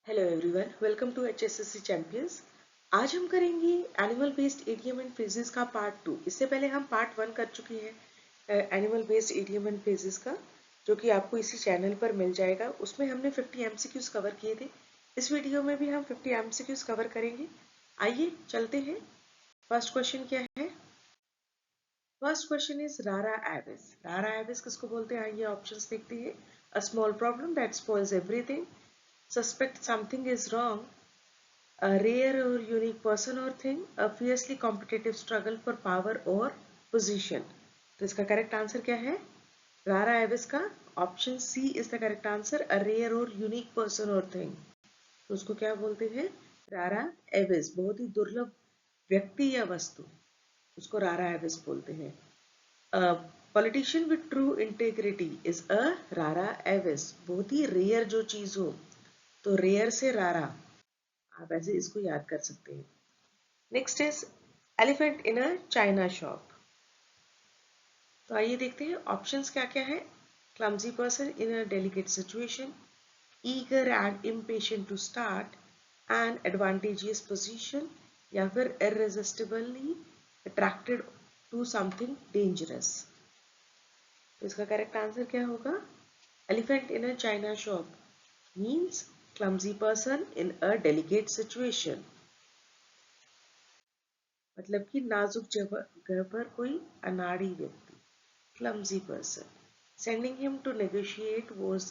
Hello everyone, welcome to HSSC champions. आज हम करेंगे animal based idiom and phrases का पार्ट 2। इससे पहले हम पार्ट 1 कर चुके हैं animal based idiom and phrases का, जो कि आपको इसी चैनल पर मिल जाएगा। उसमें हमने 50 MCQs कवर किए थे। इस वीडियो में भी हम 50 MCQs कवर करेंगे। आइए चलते हैं। फर्स्ट क्वेश्चन क्या है? फर्स्ट क्वेश्चन इज रारा एविस। रारा एविस किसको बोलते हैं? आइए ऑप्शंस देखते हैं। A small problem that spoils everything, suspect something is wrong, a rare or unique person or thing, a fiercely competitive struggle for power or position। तो इसका करेक्ट आंसर क्या है? रारा एविस का option C is the correct answer, a rare or unique person or thing. तो उसको क्या बोलते हैं? रारा एविस, बहुत ही दुर्लभ व्यक्ति या वस्तु, उसको रारा एविस बोलते हैं। Politician with true integrity is a रारा एविस। बहुत ही रेयर जो चीज हो, तो रेयर से रारा, आप ऐसे इसको याद कर सकते हैं। Next is elephant in a china shop. तो आइए देखते हैं ऑप्शंस क्या क्या है। Clumsy person in a delicate situation, eager and impatient to start, and advantageous position, या फिर irresistibly attracted to something dangerous. तो इसका करेक्ट आंसर क्या होगा? Elephant in a china shop means clumsy person in a delicate situation, मतलब कि नाजुक जगह पर कोई अनाड़ी व्यक्ति, clumsy person. Sending him to negotiate was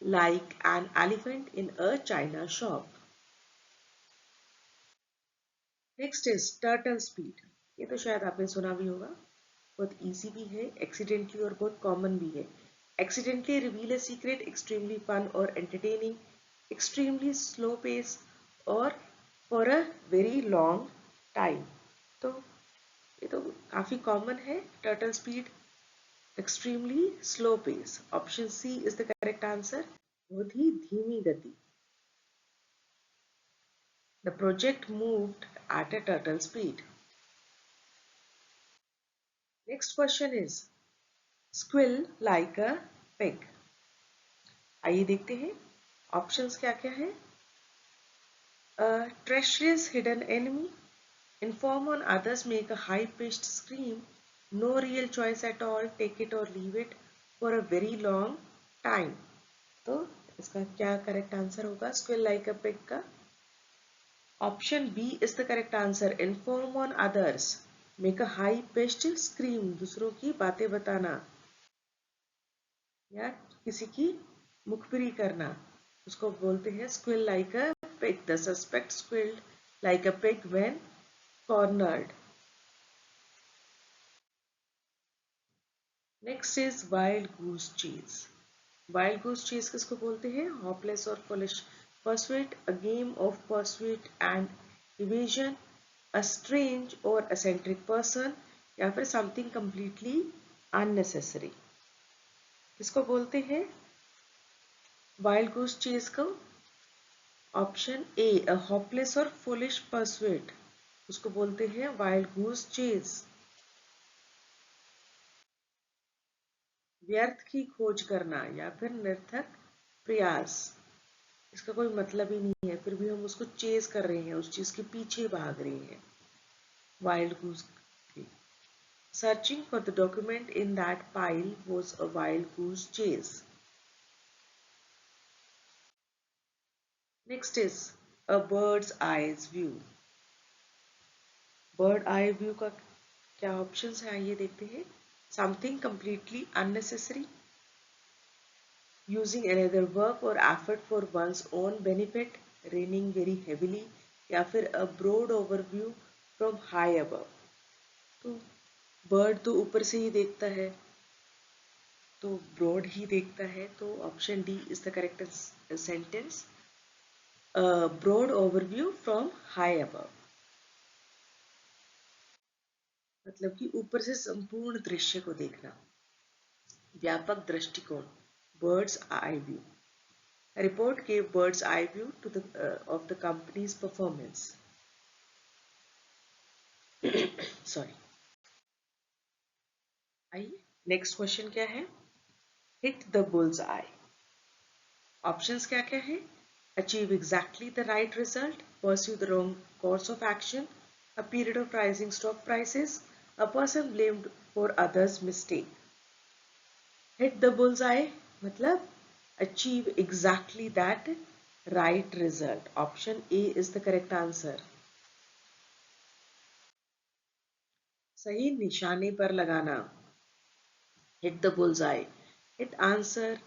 like an elephant in a china shop. Next is turtle speed। ये तो शायद आपने सुना भी होगा। बहुत इजी भी है एक्सीडेंटली और बहुत कॉमन भी है। Accidentally reveal a secret, extremely fun और एंटरटेनिंग, एक्सट्रीमली स्लो पेस, और for a very long time. तो ये तो काफी कॉमन है। Turtle speed, extremely slow pace, option C is the correct answer, बहुत ही धीमी गति। The project moved at a turtle speed. Next question is squeal like a pig. आइए देखते हैं ऑप्शंस क्या क्या है। treacherous hidden enemy, inform on others, make a high pitched scream, no real choice at all, take it or leave it for a very long time। तो इसका क्या correct answer होगा स्क्विल लाइक अ पिग का? Option B is the correct answer, inform on others, make a high pitched scream, दूसरों की बातें बताना या किसी की मुखबिरी करना, उसको बोलते हैं squeal like a pig. The suspect squealed like a pig when cornered. Next is wild goose chase. Wild goose chase किसको बोलते हैं? हॉपलेस और फुलिश परsuade, a game of pursuit and evasion, a strange or eccentric person, या फिर something completely unnecessary। किसको बोलते हैं वाइल्ड गूस चीज को? ऑप्शन ए, अ हॉपलेस और फुलिश परsuade, उसको बोलते हैं वाइल्ड गूस चीज। व्यर्थ की खोज करना या फिर निरर्थक प्रयास, इसका कोई मतलब ही नहीं है, फिर भी हम उसको चेज कर रहे हैं, उस चीज के पीछे भाग रहे हैं। Wild goose. Searching for the document in that pile was a wild goose chase. Next is a bird's eyes view. Bird eye view का क्या ऑप्शंस है आइए देखते हैं। Something completely unnecessary, using another work or effort for one's own benefit, raining very heavily, या फिर a broad overview from high above। तो bird तो ऊपर से ही देखता है, तो ब्रॉड ही देखता है, तो option D is the correct sentence, broad overview from high above, मतलब कि ऊपर से संपूर्ण दृश्य को देखना, व्यापक दृष्टिकोण, birds eye view. Report gave bird's eye view to the of the company's performance। Sorry. आइए नेक्स्ट क्वेश्चन क्या है। Hit the bulls I. Options क्या क्या है? achieve exactly the right result, pursue the wrong course of action, a period of rising stock prices, a person blamed for others' mistake. Hit the bullseye मतलब achieve exactly that right result. Option A is the correct answer. सही निशाने पर लगाना. Hit the bullseye. Hit answer.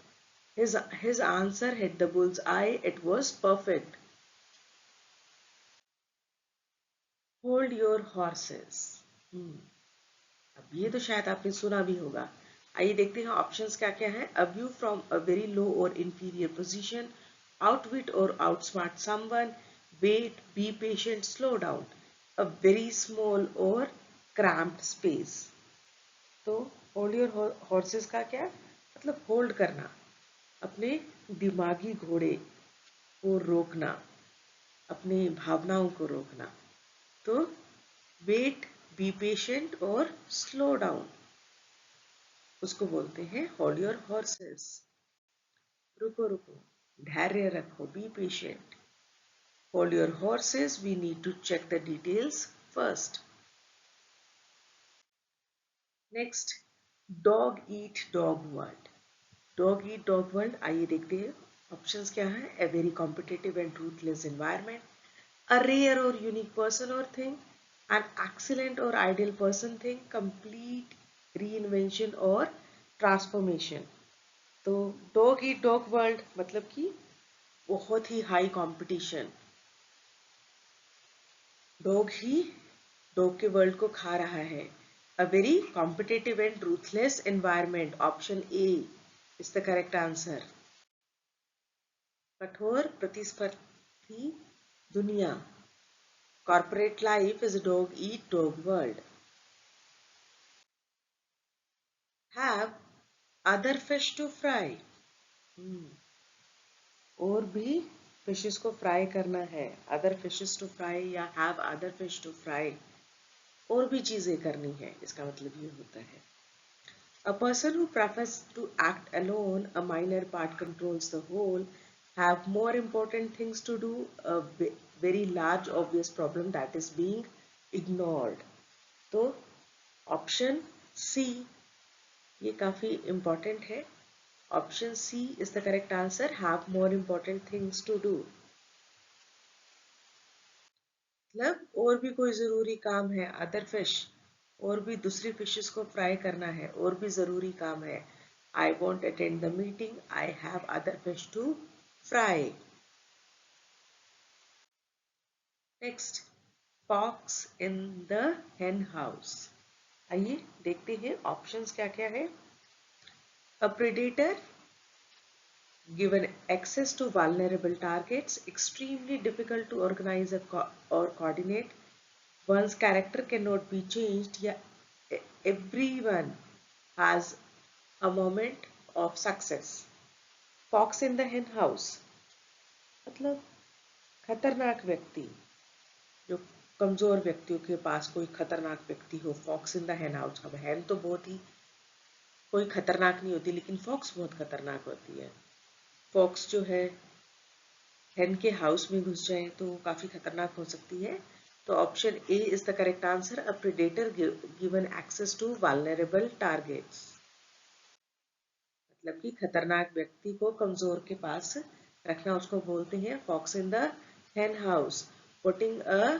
His answer hit the bullseye. It was perfect. Hold your horses. अब ये तो शायद आपने सुना भी होगा. आइए देखते हैं ऑप्शंस क्या क्या है. A view from a very low or inferior position, outwit or outsmart someone, wait, be patient, slow down, a very small or cramped space. तो होल्ड योर हॉर्सेस का क्या मतलब होल्ड करना, अपने दिमागी घोड़े को रोकना, अपनी भावनाओं को रोकना. तो वेट, बी पेशेंट और स्लो डाउन उसको बोलते हैं होल्ड योर हॉर्सेस. रुको रुको, धैर्य रखो, be patient. Hold your horses, we need to check the details first. Next, dog eat dog world. Dog eat dog world, आइए देखते हैं ऑप्शंस क्या है. A very competitive and ruthless environment, a rare or unique person or thing, an excellent or ideal person thing, complete reinvention or transformation. तो dog eat dog world मतलब कि बहुत ही high competition, dog ही dog के world को खा रहा है. A very competitive and ruthless environment, option A is the correct answer. कठोर प्रतिस्पर्धी दुनिया, corporate life is a dog eat dog world. Have other fish to fry. और भी फिशेस को फ्राई करना है. अदर फिशेस टू फ्राई या have other fish to fry, और भी चीजें करनी है, इसका मतलब ये होता है. A person who prefers to act alone, a minor part controls the whole, have more important things to do, a very large obvious problem that is being ignored. तो ऑप्शन सी ये काफी इंपॉर्टेंट है. Option C is the correct answer, have more important things to do. मतलब और भी कोई जरूरी काम है, अदर फिश, और भी दूसरी फिशेस को फ्राई करना है, और भी जरूरी काम है. I won't attend the meeting, I have other fish to fry. Next, fox in the hen house. आइए देखते हैं ऑप्शंस क्या क्या है. A predator given access to vulnerable targets, extremely difficult to organize or coordinate, one's character cannot be changed, yeah, everyone has a moment of success. Fox in the hen house मतलब खतरनाक व्यक्ति, जो कमजोर व्यक्तियों के पास कोई खतरनाक व्यक्ति हो. Fox in the hen house. अब hen तो बहुत ही कोई खतरनाक नहीं होती, लेकिन फॉक्स बहुत खतरनाक होती है. फॉक्स जो है हेन के हाउस में घुस जाए तो काफी खतरनाक हो सकती है. तो option A is the correct answer, a predator given access to vulnerable targets. मतलब कि खतरनाक व्यक्ति को कमजोर के पास रखना, उसको बोलते हैं fox in the hen house. Putting a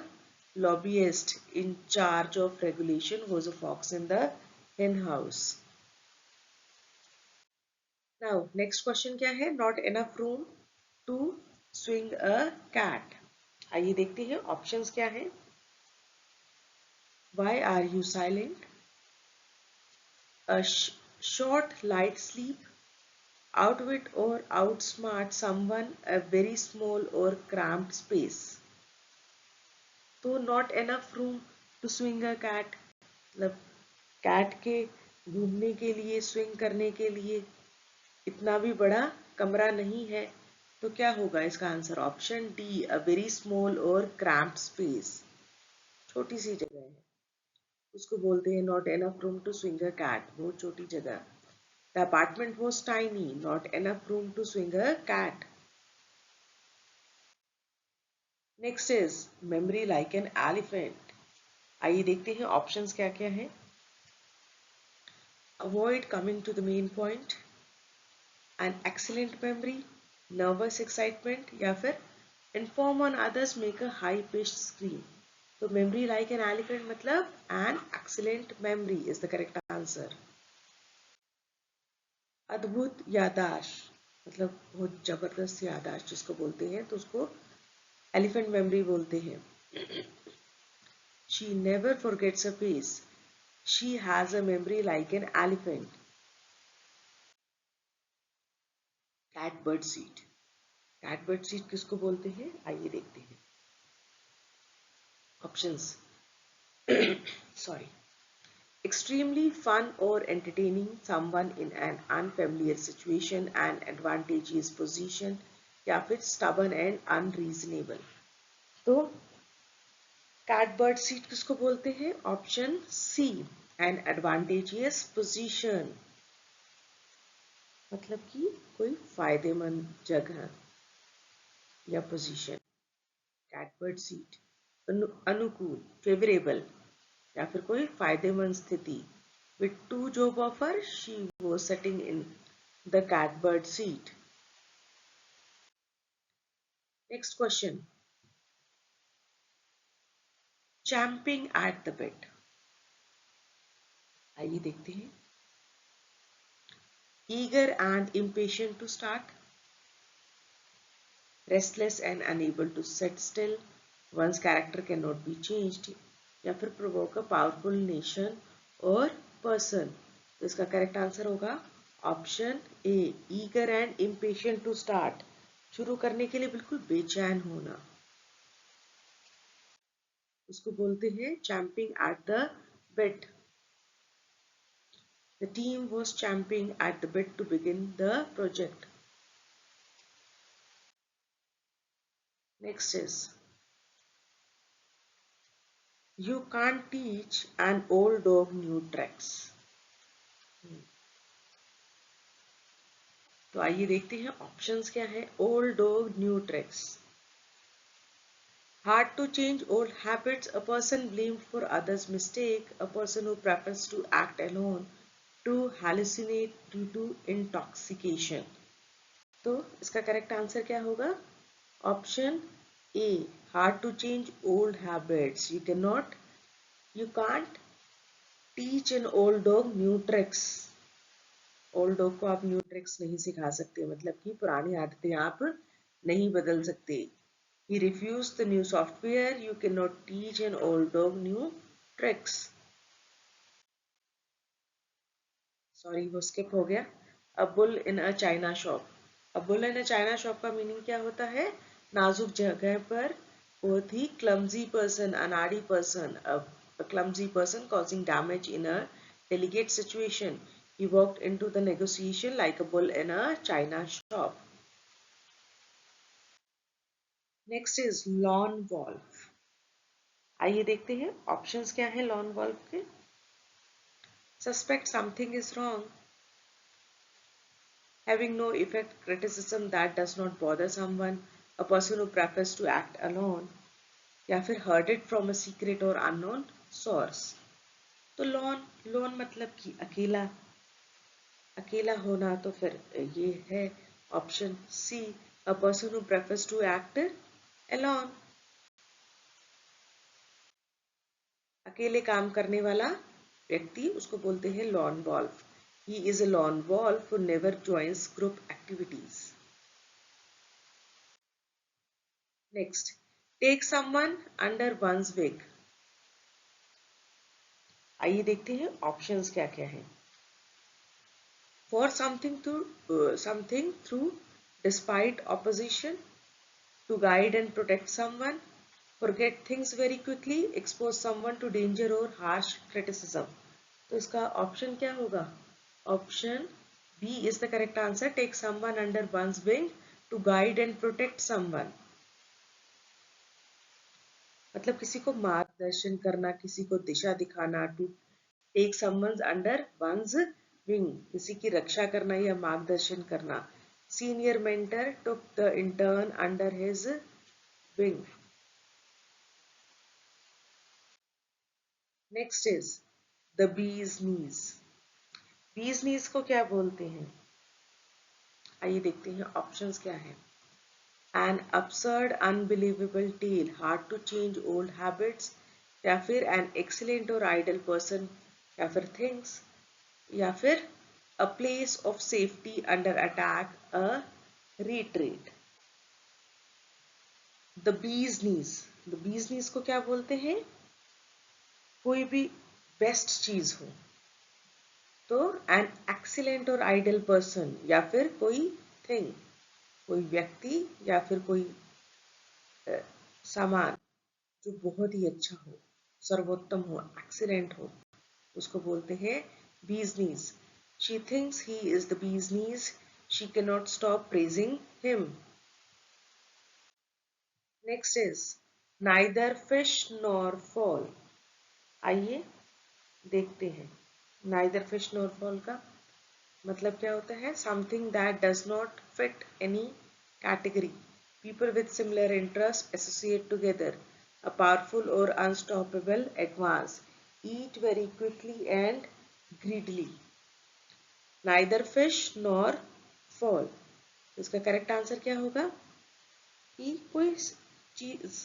lobbyist in charge of regulation was a fox in the hen house. Now next question क्या है. Not enough room to swing a cat. आइए देखते हैं ऑप्शंस क्या है. Why are you silent? A short light sleep, outwit or outsmart someone, a very small or cramped space. तो not enough room to swing a cat, मतलब cat के घूमने के लिए, स्विंग करने के लिए इतना भी बड़ा कमरा नहीं है. तो क्या होगा इसका answer. Option D, a very small और क्रैम्प्ड स्पेस. छोटी सी जगह है, उसको बोलते हैं not enough room to swing a cat, बहुत छोटी जगह. The apartment was tiny, not enough room to swing a cat. Next is memory like an elephant. आइए देखते हैं ऑप्शंस क्या क्या हैं। Avoid coming to the main point, an excellent memory, nervous excitement, या फिर inform on others, make a high pitched scream. तो memory like an elephant मतलब N excellent memory is the correct answer. अद्भुत याददाश्त मतलब बहुत जबरदस्त याददाश्त जिसको बोलते हैं, तो उसको एलिफेंट मेमोरी बोलते हैं। She never forgets a face. She has a memory like an elephant. Catbird seat. Catbird seat किसको बोलते हैं, आइए देखते हैं options. Sorry. Extremely fun or entertaining someone in an unfamiliar situation and advantageous position, या फिर stubborn and unreasonable। तो catbird seat किसको बोलते हैं, option C, an advantageous position मतलब कि कोई फायदेमंद जगह या पोजीशन। कैटबर्ड सीट अनुकूल, फेवरेबल, या फिर कोई फायदेमंद स्थिति। With two job offer she was sitting in the catbird seat. Next question, champing at the bit. आइए देखते हैं। Eager and impatient to start, restless and unable to sit still, one's character cannot be changed, या फिर provoke a powerful nation or person। तो इसका correct answer होगा option A, eager and impatient to start, शुरू करने के लिए बिल्कुल बेचैन होना, उसको बोलते हैं champing at the bit. The team was champing at the bit to begin the project. Next is, you can't teach an old dog new tricks. तो आइए देखते हैं ऑप्शंस क्या है। Old dog new tricks, hard to change old habits, a person blamed for others mistake, a person who prefers to act alone, to hallucinate due to intoxication. तो इसका correct answer क्या होगा, option A, hard to change old habits. You can't teach an old dog new tricks. Old dog को आप new tricks नहीं सिखा सकते, मतलब कि पुरानी आदतें आप नहीं बदल सकते। He refused the new software. You cannot teach an old dog new tricks. Sorry, वो skip हो गया। A bull in a china shop. A bull in a china shop का मीनिंग क्या होता है, नाजुक जगह पर बहुत ही clumsy person, अनाड़ी person, a clumsy person causing damage in a delicate situation. He walked into the negotiation like a bull in a china shop. Next is lawn wolf. आइए देखते हैं ऑप्शंस क्या है लॉन वॉल्फ के। Suspect something is wrong, having no effect criticism that does not bother someone, a person who prefers to act alone, या फिर heard it from a secret or unknown source। तो lone मतलब कि अकेला, अकेला होना, तो फिर ये है option C, a person who prefers to act alone। अकेले काम करने वाला व्यक्ति, उसको बोलते हैं lone wolf. He is a lone wolf who never joins group activities. Next, take someone under one's wing. आइए देखते हैं ऑप्शंस क्या क्या हैं। For something through despite opposition, to guide and protect someone, forget things very quickly, expose someone to danger or harsh criticism। तो इसका option क्या होगा, option B is the correct answer, take someone under one's wing to guide and protect someone. मतलब किसी को मार्गदर्शन करना, किसी को दिशा दिखाना। To take someone's under one's wing, किसी की रक्षा करना या मार्गदर्शन करना। Senior mentor took the intern under his wing. Next is the bee's knees. बीज नीज को क्या बोलते हैं? आइए देखते हैं ऑप्शंस क्या है। An absurd unbelievable tale, hard to change old habits, या फिर एन एक्सीलेंट और आइडल पर्सन, या फिर थिंग्स, या फिर a place of safety under attack, a retreat. The bee's knees, the bee's नीज को क्या बोलते हैं? कोई भी बेस्ट चीज हो, तो एन एक्सीलेंट और आइडल पर्सन, या फिर कोई थिंग, कोई व्यक्ति या फिर कोई सामान जो बहुत ही अच्छा हो, सर्वोत्तम हो, एक्सीलेंट हो, उसको बोलते हैं bee's knees. She thinks he is the bee's knees, she can not stop praising him. Next is neither fish nor fowl. आइए देखते हैं नाइदर फिश नॉर फॉल का मतलब क्या होता है। Something that does not fit any category, people with similar interest associate together, a powerful or unstoppable advance, eat very quickly and greedily। neither fish nor fall, इसका correct answer क्या होगा कि कोई चीज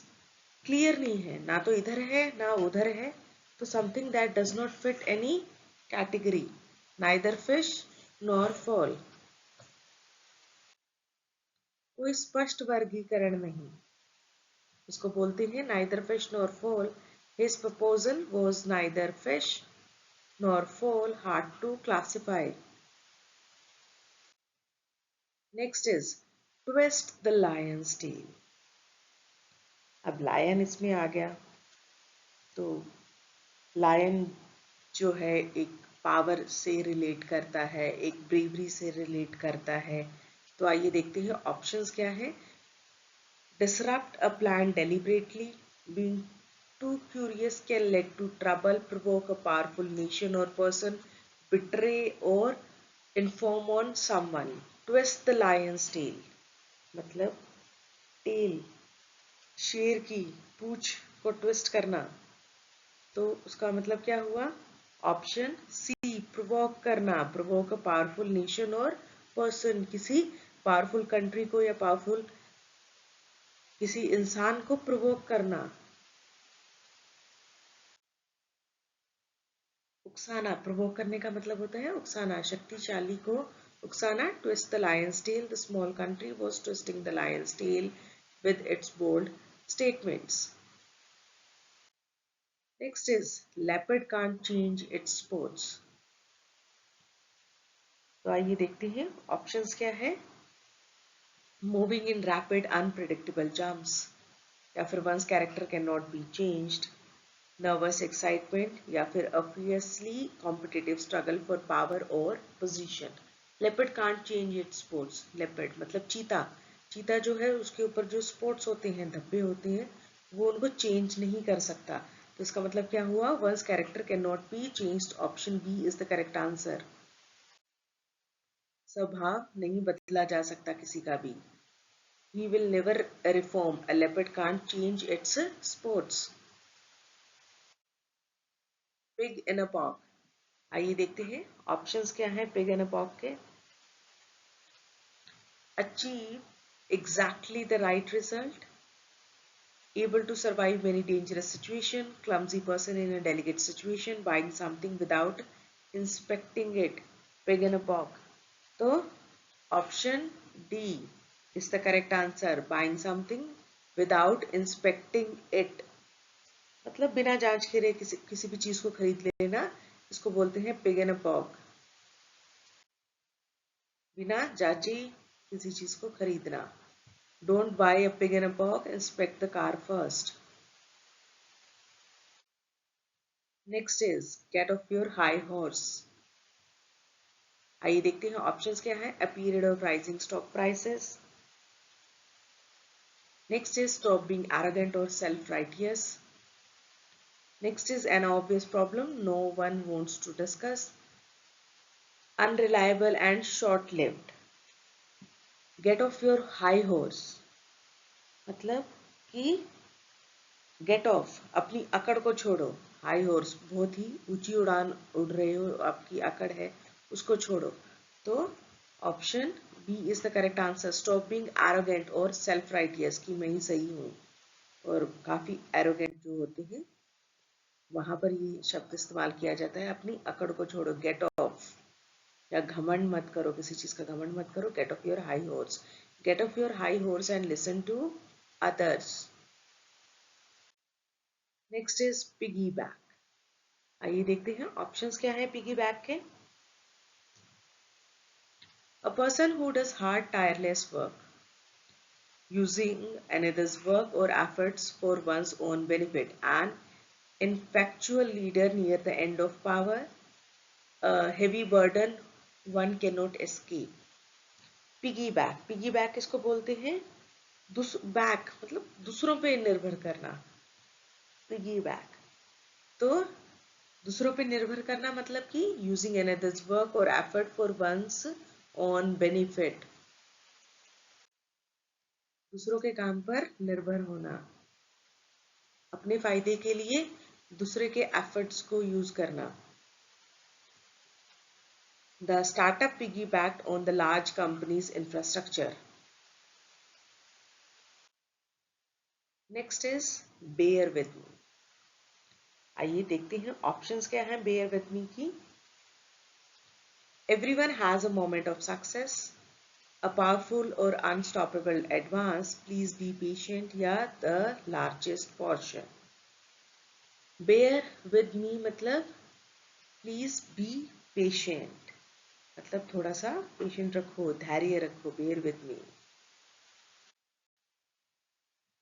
क्लियर नहीं है, ना तो इधर है ना उधर है, तो something that does not fit any category, neither fish nor fall, कोई स्पष्ट वर्गीकरण नहीं, इसको बोलते हैं neither fish nor fall. His proposal was neither fish nor fall, hard to classify। Next is twist the lion's tail। अब lion इसमें आ गया, तो लायन जो है एक पावर से रिलेट करता है, एक ब्रेवरी से रिलेट करता है। तो आइए देखते हैं ऑप्शंस क्या है। disrupt a plan deliberately, being too curious can lead to trouble, provoke a powerful nation or person, betray or inform on someone। twist the lion's tail मतलब टेल, शेर की पूंछ को ट्विस्ट करना, तो उसका मतलब क्या हुआ? ऑप्शन सी, प्रोवोक करना, प्रोवोक अ पावरफुल नेशन और पर्सन, किसी पावरफुल कंट्री को या पावरफुल किसी इंसान को प्रोवोक करना। उकसाना, प्रोवोक करने का मतलब होता है उकसाना, शक्तिशाली को उकसाना। Twist the lion's tail, the small country was twisting the lion's tail with its bold statements। Next is leopard can't change its spots। तो आइए देखते हैं ऑप्शंस क्या है। moving in rapid unpredictable jumps, या फिर one's character cannot be changed, nervous excitement, या फिर a fiercely competitive struggle for power or position। leopard can't change its spots, leopard मतलब चीता, चीता जो है उसके ऊपर जो स्पॉट्स होते हैं, धब्बे होते हैं, वो उनको चेंज नहीं कर सकता। तो इसका मतलब क्या हुआ? One's character can not be changed, option B is the correct answer. स्वभाव नहीं बदला जा सकता किसी का भी। He will never reform, a leopard can't change its spots। pig in a pod। आइए देखते हैं ऑप्शंस क्या हैं पिग इन अ पॉक के। achieve exactly the right result, able to survive many dangerous situations, clumsy person in a delicate situation, buying something without inspecting it, pig in a pod। तो option D is the correct answer, buying something without inspecting it मतलब बिना जांच करे किसी भी चीज को खरीद लेना, इसको बोलते हैं पिग इन अ पॉक। बिना जांचे किसी चीज को खरीदना। Don't buy a pig in a poke, inspect the car first. Next is get off your high horse. आइए देखते हैं ऑप्शंस क्या है। A period of rising stock prices, next is stop being arrogant और self righteous, next is an obvious problem no one wants to discuss, unreliable and short lived। Get off your high horse मतलब कि gate of, अपनी अकड़ को छोड़ो। High horse, बहुत ही ऊंची उड़ान उड़ रहे हो, आपकी अकड़ है, उसको छोड़ो। तो option B is the correct answer. Stop being arrogant और सेल्फ राइटियस, कि मैं ही सही हूँ, और काफी एरोगेंट जो होते हैं वहां पर ये शब्द इस्तेमाल किया जाता है। अपनी अकड़ को छोड़ो, गेट ऑफ, या घमंड मत करो, किसी चीज का घमंड मत करो। Get off your high horse, get off your high horse and listen to others. Next is piggy back. आइए देखते हैं ऑप्शंस क्या है पिगी बैक के। A person who does hard tireless work using another's work or efforts for one's own benefit, an ineffectual leader near the end of power, a heavy burden one cannot escape. Piggy back, piggy back किसको बोलते हैं? Back मतलब दूसरों पे निर्भर करना, piggy back. तो दूसरों पे निर्भर करना मतलब कि यूजिंग अनदर्स वर्क और effort for one's own benefit, दूसरों के काम पर निर्भर होना, अपने फायदे के लिए दूसरे के एफर्ट्स को यूज करना। The startup piggybacked on the large company's infrastructure. Next is bear with me. आइए देखते हैं ऑप्शंस क्या हैं bear with me की। Everyone has a moment of success, a powerful or unstoppable advance. Please be patient, या the largest portion. Bear with me मतलब please be patient, मतलब थोड़ा सा पेशेंट रखो, धैर्य रखो। बेयर विद मी,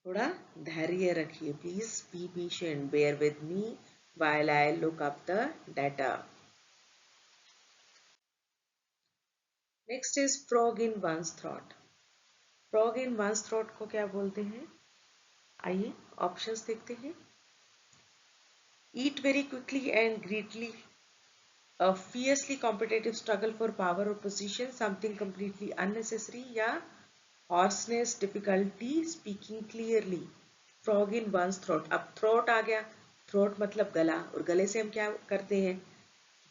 थोड़ा धैर्य रखिए। Please be patient, bear with me while I look up the data. Next is frog in one's throat. frog in one's throat को क्या बोलते हैं? आइए ऑप्शंस देखते हैं। eat very quickly and greedily, a fiercely competitive struggle for power or position, something completely unnecessary, या hoarseness, difficulty speaking clearly. frog in one's throat, अब throat आ गया, throat मतलब गला, और गले से हम क्या करते हैं?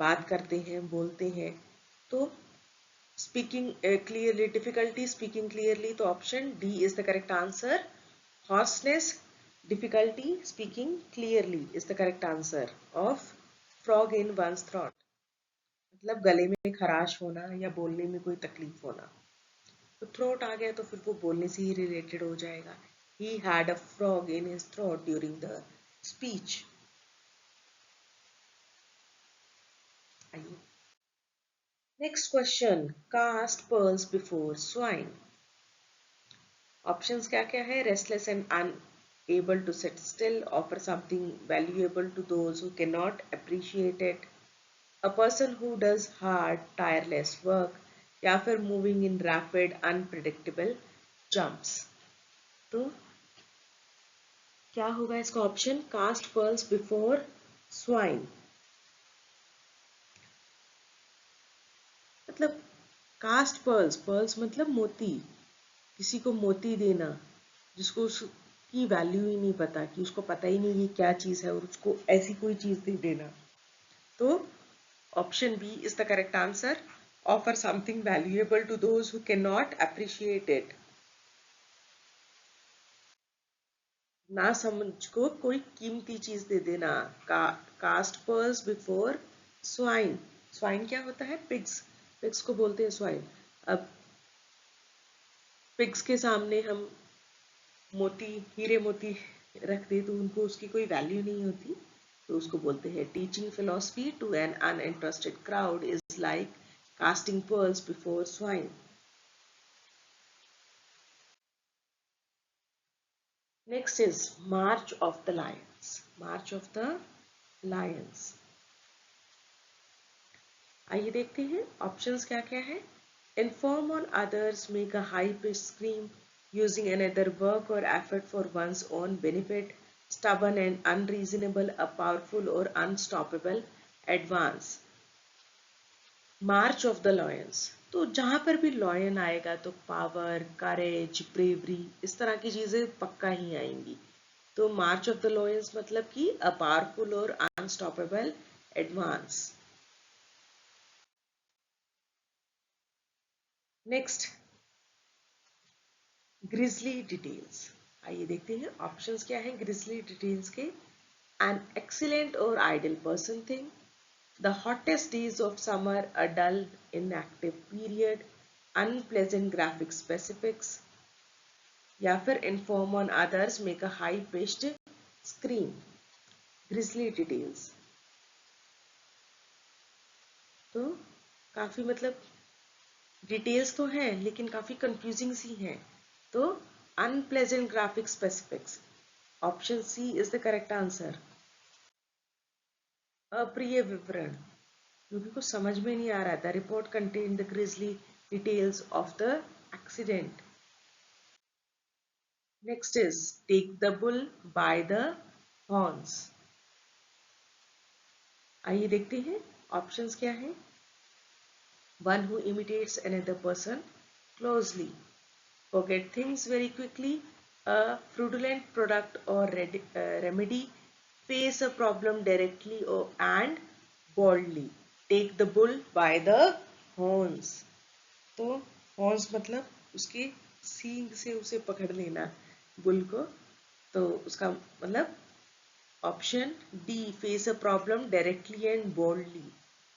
बात करते हैं, बोलते हैं। तो speaking clearly, difficulty speaking clearly, तो option D is the correct answer. hoarseness, difficulty speaking clearly is the correct answer of frog in one's throat, मतलब गले में खराश होना या बोलने में कोई तकलीफ होना। तो थ्रोट आ गया तो फिर वो बोलने से ही रिलेटेड हो जाएगा। He had a frog in his throat during the speech. Next question, cast pearls before swine. Options क्या क्या है? Restless and unable to sit still, offer something valuable to those who cannot appreciate it, a person who does hard tireless work, या फिर moving in rapid unpredictable jumps. तो क्या होगा इसका option? Cast pearls before swine, मतलब cast pearls, pearls मतलब मोती, किसी को मोती देना जिसको उसकी वैल्यू ही नहीं पता, कि उसको पता ही नहीं ये क्या चीज है, और उसको ऐसी कोई चीज दे देना। तो option B is the correct answer. Offer something valuable to those who can not appreciate it, ना समझ को कोई कीमती चीज दे देना। Cast pearls before swine, swine क्या होता है? पिग्स, पिग्स को बोलते हैं स्वाइन। अब पिग्स के सामने हम मोती, हीरे मोती रख दे तो उनको उसकी कोई वैल्यू नहीं होती, तो उसको बोलते हैं teaching philosophy to an uninterested crowd is like casting pearls before swine. Next is march of the lions, march of the lions. आइए देखते हैं ऑप्शंस क्या क्या है। Inform on others, make a high pitch scream, using another work or effort for one's own benefit, stubborn and unreasonable, a powerful or unstoppable advance. March of the lions, तो जहां पर भी लॉयन आएगा तो power, करेज, bravery, इस तरह की चीजें पक्का ही आएंगी। तो मार्च ऑफ द लॉयंस मतलब कि अ पावरफुल और unstoppable advance. Next, grizzly details. आइए देखते हैं ऑप्शंस क्या हैं ग्रिजली डिटेल्स के। एन एक्सीलेंट और idle person thing, the hottest days of summer, a dull inactive period, unpleasant graphic specifics, या फिर inform on others, make a high pitched scream. Grizzly details तो काफी मतलब डिटेल्स तो हैं लेकिन काफी कंफ्यूजिंग सी हैं। तो unpleasant graphic specifics, option C is the correct answer. अप्रिय विवरण, क्योंकि कुछ समझ में नहीं आ रहा था। Report contain the grizzly details of the accident. Next is take the bull by the horns. आइए देखते हैं ऑप्शंस क्या हैं। One who imitates another person closely, forget things very quickly, a fraudulent product or remedy, face a problem directly or and boldly, take the bull by the horns। तो horns मतलब उसके सींग से उसे पकड़ लेना बुल को। तो उसका मतलब option D, face a problem directly and boldly,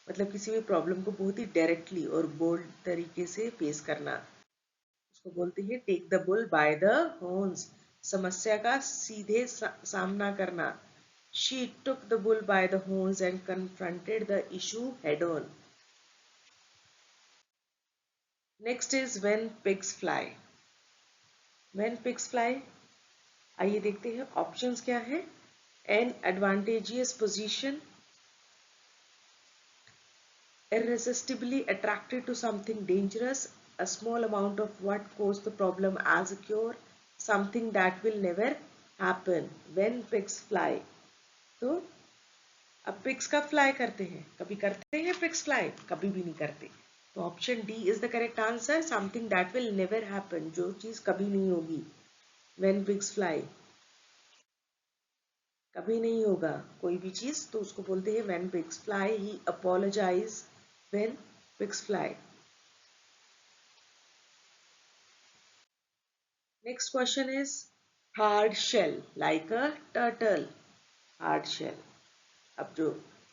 मतलब किसी भी प्रॉब्लम को बहुत ही डायरेक्टली और बोल्ड तरीके से फेस करना, उसको बोलते हैं take the bull by the horns, समस्या का सीधे सामना करना। She took the bull by the horns and confronted the issue head on. Next is when pigs fly. When pigs fly, आइए देखते हैं ऑप्शंस क्या है। An advantageous position, irresistibly attracted to something dangerous, a small amount of what caused the problem as a cure, something that will never happen, when pigs fly। तो अब pigs कब fly करते हैं, कभी करते हैं पिग्स फ्लाई, कभी भी नहीं करते। तो option D is the correct answer, something that will never happen, जो चीज कभी नहीं होगी। व्हेन पिग्स फ्लाई, कभी नहीं होगा कोई भी चीज, तो उसको बोलते हैं when pigs fly. He apologize when pigs fly. Next question is hard shell, like a turtle. Hard shell. अब जो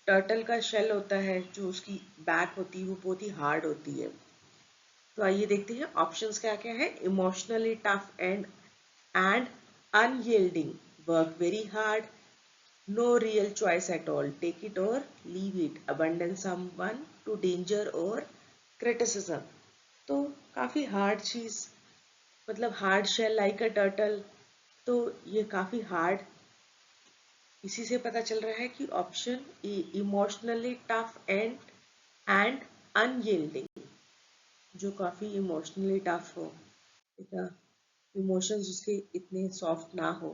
टर्टल का शेल होता है, जो उसकी बैक होती है, वो बहुत ही हार्ड होती है। तो आइए देखते हैं ऑप्शंस क्या क्या है। Emotionally tough and unyielding, work very hard, no real choice at all, take it or leave it, abandon someone to danger or criticism. तो काफी हार्ड चीज, मतलब hard shell like a turtle, तो ये काफी हार्ड, इसी से पता चल रहा है कि option A, emotionally tough and unyielding, जो काफी इमोशनली टफ हो, इमोशंस उसके इतने सॉफ्ट ना हो,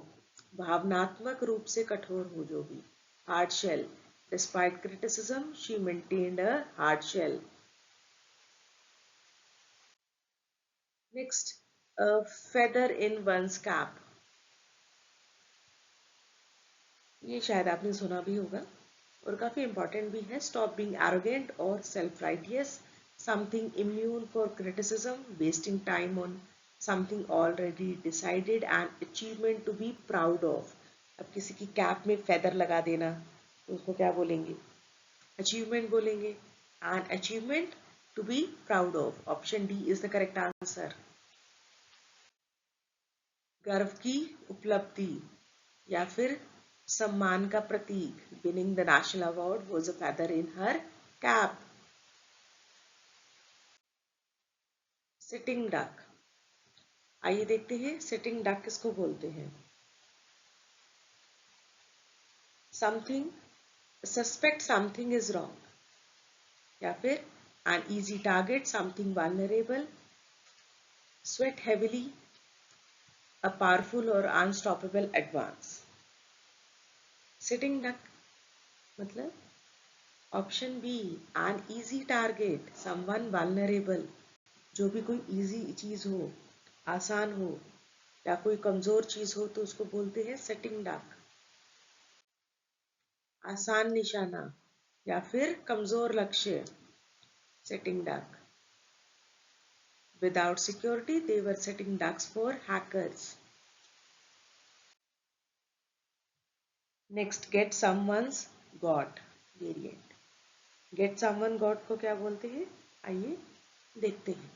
भावनात्मक रूप से कठोर हो जो भी। Hard shell, despite criticism she maintained a hard shell. Next, feather in one's cap. ये शायद आपने सुना भी होगा और काफी इंपॉर्टेंट भी है। स्टॉप बीइंग एरोगेंट और self righteous, something immune for criticism, wasting time on something already decided, and achievement to be proud of. अब किसी की कैप में फेदर लगा देना, तो उसको क्या बोलेंगे, अचीवमेंट बोलेंगे। And achievement to be proud of, option D is the correct answer. गर्व की उपलब्धि या फिर सम्मान का प्रतीक, winning the national award was a feather in her cap. Sitting duck, आइए देखते हैं सिटिंग डक किसको बोलते हैं। Something, suspect something is wrong, या फिर an easy target, something vulnerable, sweat heavily, a powerful और अनस्टॉपेबल एडवांस। सिटिंग डक मतलब option B, an easy target, someone vulnerable, जो भी कोई इजी चीज हो, आसान हो, या कोई कमजोर चीज हो तो उसको बोलते हैं सेटिंग डार्क। आसान निशाना या फिर कमजोर लक्ष्य, setting dark. Without security, they were setting darks for hackers. Next, get someone's got variant. Get someone got को क्या बोलते हैं? आइए देखते हैं.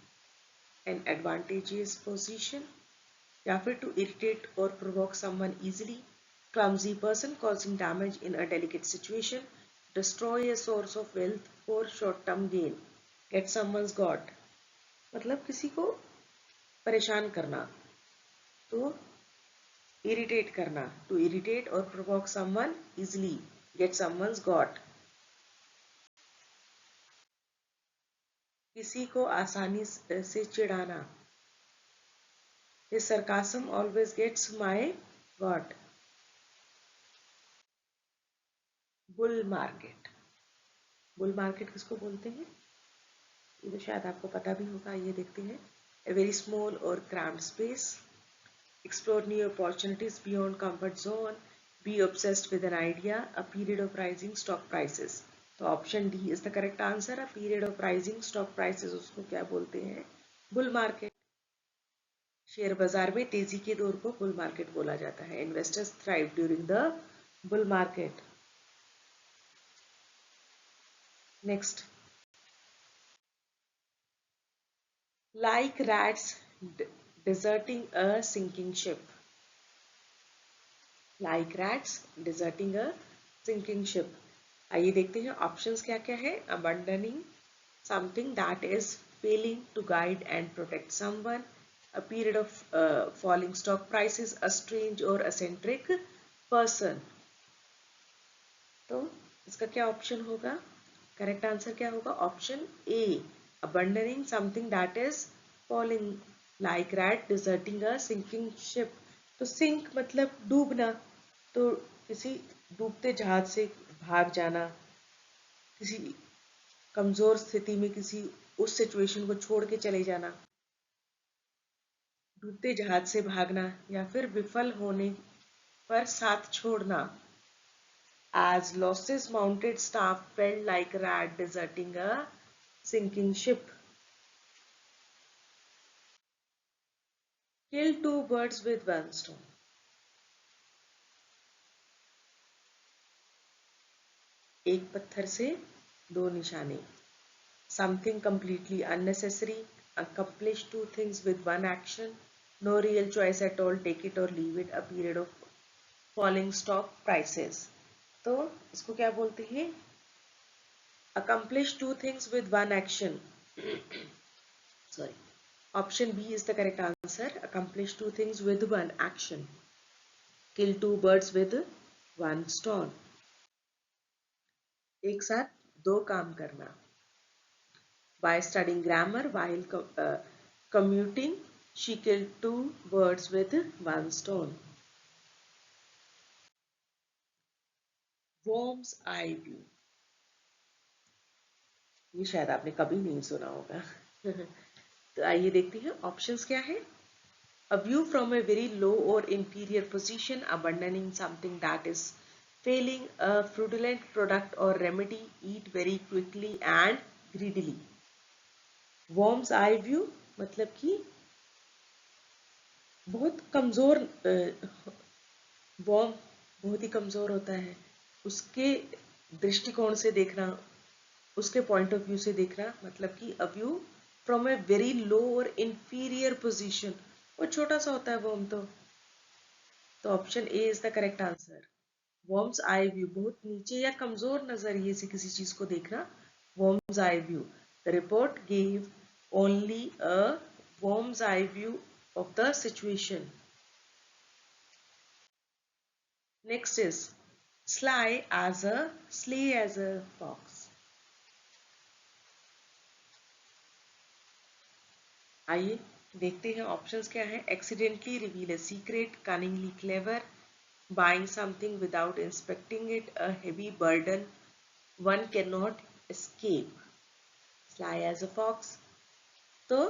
An advantageous position या फिर to irritate or provoke someone easily. Clumsy person causing damage in a delicate situation. Destroy a source of wealth for short-term gain. Get someone's got मतलब किसी को परेशान करना. तो इरिटेट करना, टू इरिटेट और provoke someone easily, get someone's goat. किसी को आसानी से चिढ़ाना, his sarcasm always gets my goat. Bull market, bull market किसको बोलते हैं? ये तो शायद आपको पता भी होगा, ये देखते हैं। ए वेरी स्मॉल और crammed space, explore new opportunities beyond comfort zone, be obsessed with an idea, a period of rising stock prices. तो option D is the correct answer. A period of rising stock prices उसको क्या बोलते हैं? Bull market. Share बाजार में तेजी के दौर को बुल मार्केट बोला जाता है। Investors thrive during the bull market. Next, like rats deserting a sinking ship. Like rats deserting a sinking ship. आइए देखते हैं ऑप्शंस क्या क्या है। Abandoning something that is failing to guide and protect someone, a period of falling stock prices, a strange or eccentric person. तो इसका क्या option होगा? करेक्ट आंसर क्या होगा? Option A, abandoning something that is falling, like rat deserting a sinking ship. तो sink मतलब डूबना, तो किसी डूबते जहाज से भाग जाना, किसी कमजोर स्थिति में किसी उस सिचुएशन को छोड़ के चले जाना, डूबते जहाज से भागना या फिर विफल होने पर साथ छोड़ना। As losses mounted, staff felt like rat deserting a sinking ship. Kill two birds with one stone. एक पत्थर से दो निशाने. Something completely unnecessary. Accomplish two things with one action. No real choice at all. Take it or leave it. A period of falling stock prices. तो इसको क्या बोलते हैं? Accomplish two things with one action. Sorry. Option B is the correct answer. Accomplish two things with one action. Kill two birds with one stone. एक साथ दो काम करना. By studying grammar while commuting, she killed two birds with one stone. Worm's eye view. ये शायद आपने कभी नहीं सुना होगा. तो आइए देखते हैं ऑप्शंस क्या है. A view from a very low or inferior position, abandoning something that is failing, a fraudulent product or remedy, eat very quickly and greedily. Worm's eye view मतलब कि बहुत कमजोर, worm बहुत ही कमजोर होता है, उसके दृष्टिकोण से देखना, उसके पॉइंट ऑफ व्यू से देखना, मतलब कि a view from a very low or inferior position, वो छोटा सा होता है वर्म तो option A is the correct answer. Worms eye view बहुत नीचे या कमजोर नजरिए से किसी चीज को देखना. Worms eye view. The report give only a worms eye view of the situation. Next is slay as a fox. आइए देखते हैं ऑप्शंस क्या है. Accidentally reveal a secret, cunningly clever, buying something without inspecting it, a heavy burden one cannot escape. Sly as a fox. तो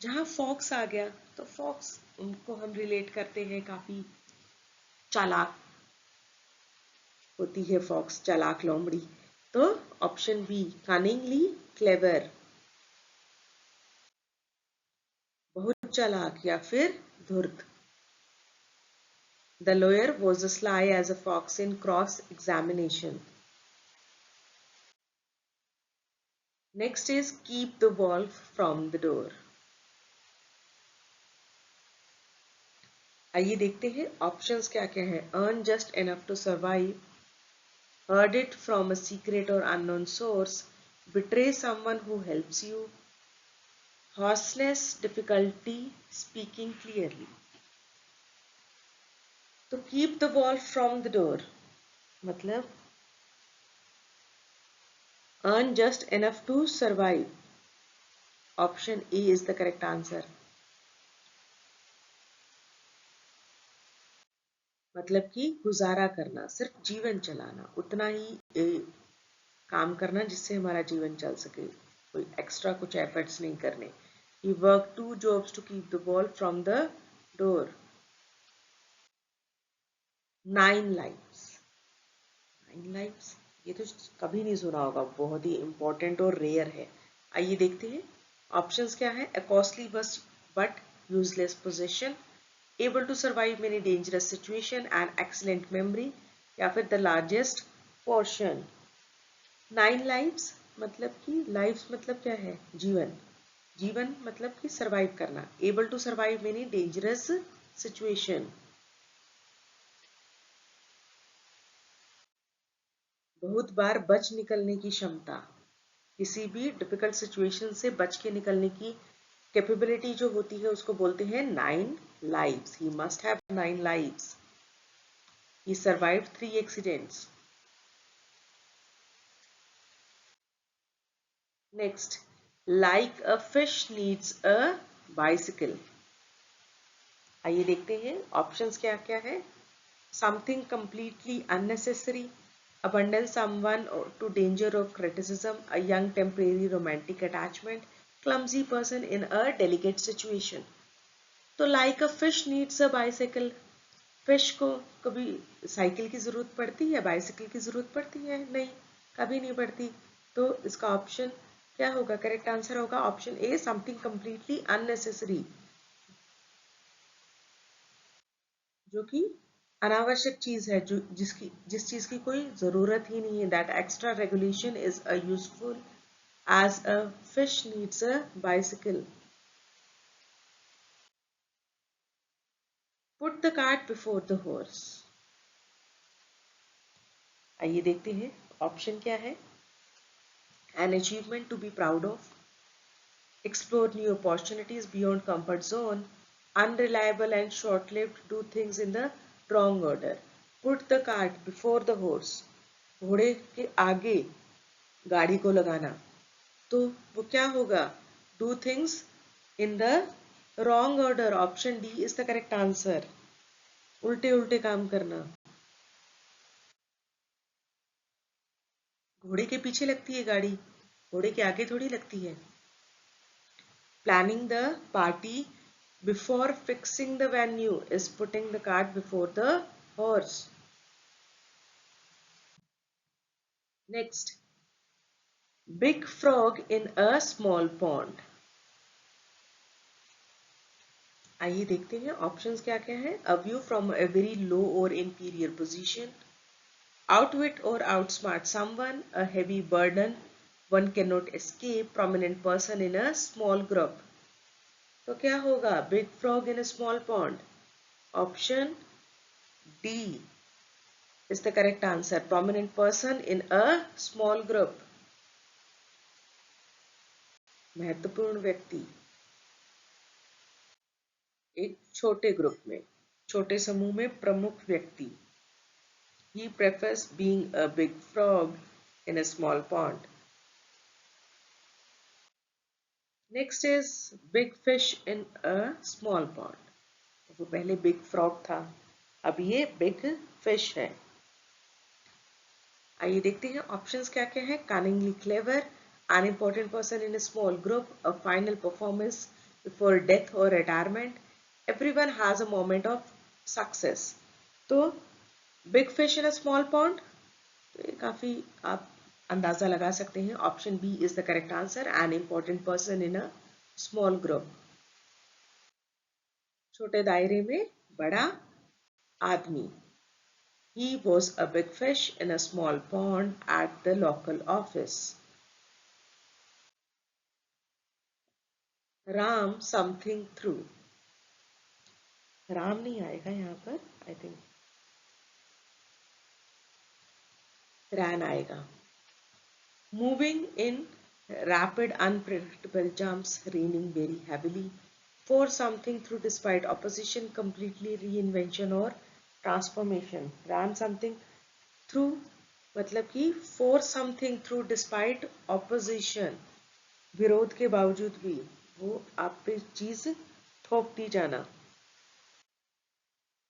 जहां fox आ गया तो fox उनको हम रिलेट करते हैं, काफी चालाक होती है फॉक्स, चालाक लोमड़ी। तो ऑप्शन बी, कनिंगली क्लेवर, बहुत चालाक, या फिर धूर्त। The lawyer was as sly as a fox in cross-examination. Next is keep the wolf from the door. आइए देखते हैं ऑप्शंस क्या क्या है। Earn just enough to survive, heard it from a secret or unknown source, betray someone who helps you, hoarseness, difficulty speaking clearly. तो keep the wolf from the door मतलब earn just enough to survive. Option A is the correct answer. मतलब कि गुजारा करना, सिर्फ जीवन चलाना, उतना ही काम करना जिससे हमारा जीवन चल सके, कोई एक्स्ट्रा कुछ एफर्ट्स नहीं करने। He worked 2 jobs to keep the ball from the door. 9 lives. 9 lives, ये तो कभी नहीं सुना होगा, बहुत ही इंपॉर्टेंट और रेयर है। आइए देखते हैं ऑप्शंस क्या है। A costly but useless possession, able to survive many dangerous situation and excellent memory, या फिर the largest portion। 9 lives मतलब कि lives मतलब क्या है, जीवन, जीवन मतलब कि सरवाइव करना, able to survive many dangerous situation, बहुत बार बच निकलने की क्षमता, किसी भी डिफिकल्ट सिचुएशन से बच के निकलने की कैपेबिलिटी जो होती है उसको बोलते हैं 9 lives. He must have 9 lives. He survived 3 accidents. Next, like a fish needs a bicycle. आइए देखते हैं ऑप्शंस क्या क्या है। Something completely unnecessary, abandon someone to danger of criticism, a young temporary romantic attachment, clumsy person in a delicate situation. तो like a fish needs a bicycle, fish को कभी cycle की जरूरत पड़ती है, बाइसिकल की जरूरत पड़ती है? नहीं, कभी नहीं पड़ती। तो इसका ऑप्शन क्या होगा, करेक्ट आंसर होगा ऑप्शन ए, समथिंग कंप्लीटली अननेसेसरी, जो कि अनावश्यक चीज है, जो जिस चीज की कोई जरूरत ही नहीं है। That extra regulation is a useful as a fish needs a bicycle. Put the cart before the horse. आइए देखते हैं ऑप्शन क्या है। An achievement to be proud of, explore new opportunities beyond comfort zone, unreliable and short-lived, do things in the wrong order, put the cart before the horse, घोड़े के आगे गाड़ी को लगाना, तो वो क्या होगा, do things in the wrong order, option D is the correct answer, उल्टे उल्टे काम करना। घोड़े के पीछे लगती है गाड़ी, घोड़े के आगे थोड़ी लगती है। Planning the party before fixing the venue is putting the cart before the horse. Next, big frog in a small pond. आइए देखते हैं ऑप्शंस क्या क्या है। A view from a very low or inferior position, outwit or outsmart someone, a heavy burden one cannot escape, prominent person in a small group. तो क्या होगा, big frog in a small pond, option D is the correct answer, prominent person in a small group, महत्वपूर्ण व्यक्ति एक छोटे group में, छोटे समूह में प्रमुख व्यक्ति। He prefers being a big frog in a small pond. Next is big fish in a small pond. वो पहले big frog था, अब ये big fish है। आइए देखते हैं ऑप्शंस क्या क्या है। cunningly clever, an important person in a small group, a final performance before death or retirement, everyone has a moment of success. तो big fish in a small pond, तो ये काफी आप अंदाजा लगा सकते हैं. Option B is the correct answer. An important person in a small group. छोटे दायरे में बड़ा आदमी. He was a big fish in a small pond at the local office. Ram something through. Ram नहीं आएगा यहाँ पर. आई थिंक रैन आएगा. Moving in rapid unpredictable jumps, raining very heavily, for something through despite opposition, completely reinvention or transformation. Ran something through मतलब कि for something through despite opposition, विरोध के बावजूद भी वो आप पे चीज थोपती जाना.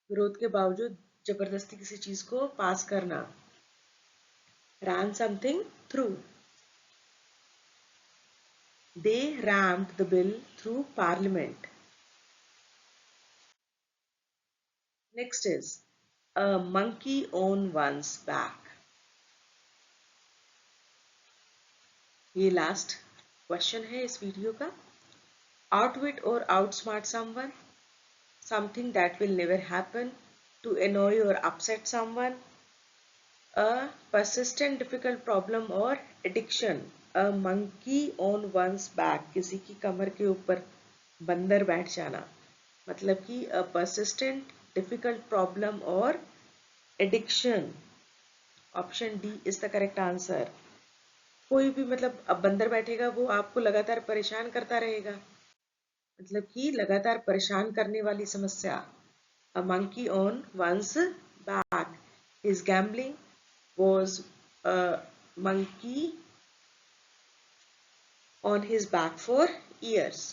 विरोध के बावजूद जबरदस्ती किसी चीज को पास करना. ran something through. They rammed the bill through parliament. Next is a monkey on one's back. ये लास्ट क्वेश्चन है इस वीडियो का. outwit or outsmart someone, something that will never happen, to annoy or upset someone, a persistent difficult problem or addiction. a monkey on one's back, किसी की कमर के ऊपर बंदर बैठ जाना, मतलब कि a persistent difficult problem or addiction. Option D is the correct answer. कोई भी मतलब अब बंदर बैठेगा वो आपको लगातार परेशान करता रहेगा, मतलब कि लगातार परेशान करने वाली समस्या. A monkey on one's back. His gambling was a monkey on his back for years.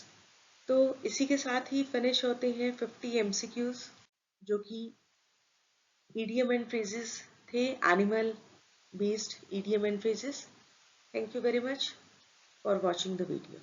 तो इसी के साथ ही फिनिश होते हैं 50 MCQs जो कि idiom and phrases थे, animal based idiom and phrases. Thank you very much for watching the video.